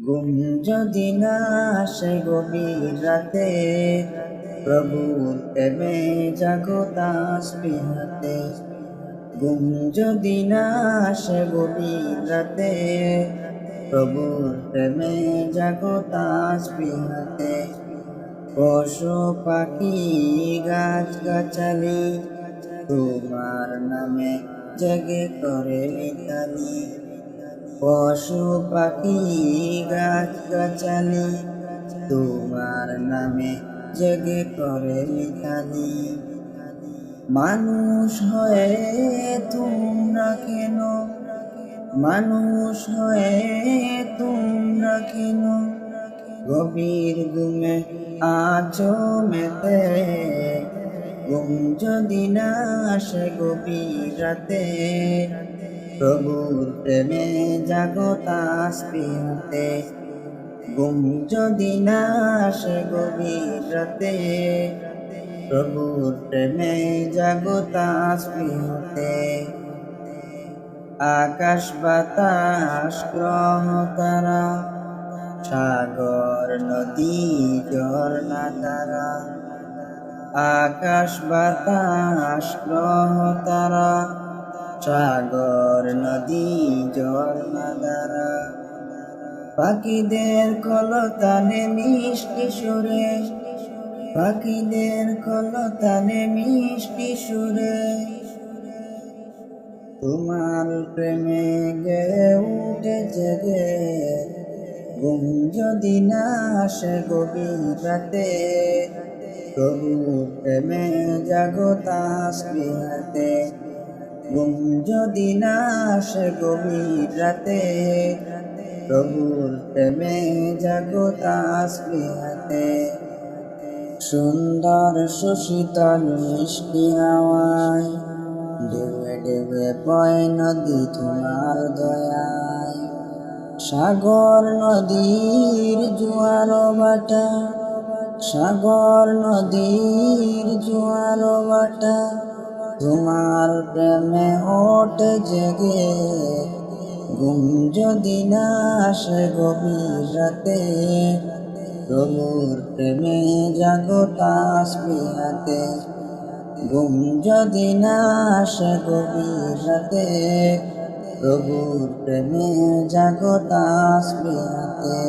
ঘুম যদি না আসে গভীর রাতে, প্রভুর প্রেমে জাগো তাসবিহ হাতে। ঘুম যদি না আসে গভীর রাতে, প্রভুর প্রেমে জাগো তাসবিহ হাতে। পশু পাখি গাছ গাছালি তোমার নামে জেগে করে মিতালি। পশু পাখি গাছ গাছালি তোমার নামে জেগে করে মিতালি। মানুষ হয়ে তোমরা কেন, মানুষ হয়ে তোমরা কেন গভীর ঘুমে আছো মেতে। ঘুম যদি না আসে গভীর রাতে, প্রভুর প্রেমে জাগো তাসবিহ হাতে। ঘুম যদি না আসে গভীর রাতে, প্রভুর প্রেমে জাগো তাসবিহ হাতে। আকাশ বাতাস গ্রহ তারা, সাগর নদী ঝর্ণা তারা। আকাশ বাতাস গ্রহ তারা, সাগর নদী ঝর্ণা দ্বারা। পাখিদের কলতানে মিষ্টি সুরে, পাখিদের কলতানে মিষ্টি সুরে তোমার প্রেমে গে উঠে জেগে। ঘুম যদি না আসে গভীর রাতে, প্রভুর প্রেমে জাগো তাসবিহ হাতে। ঘুম যদি না আসে গভীর রাতে, প্রভুর প্রেমে জাগো তাসবিহ হাতে। সুন্দর সুশীতল মিষ্টি হাওয়ায় ডেবে ডেবে বয় নদী তোমার দয়ায়। সাগর নদীর জোয়ার ভাটা, সাগর নদীর জোয়ার ভাটা তোমার প্রেমে ওঠে জেগে। ঘুম যদি না আসে গভীর রাতে, প্রভুর প্রেমে জাগো তাসবিহ হাতে। ঘুম যদি না আসে গভীর রাতে, প্রভুর প্রেমে জাগো তাসবিহ হাতে।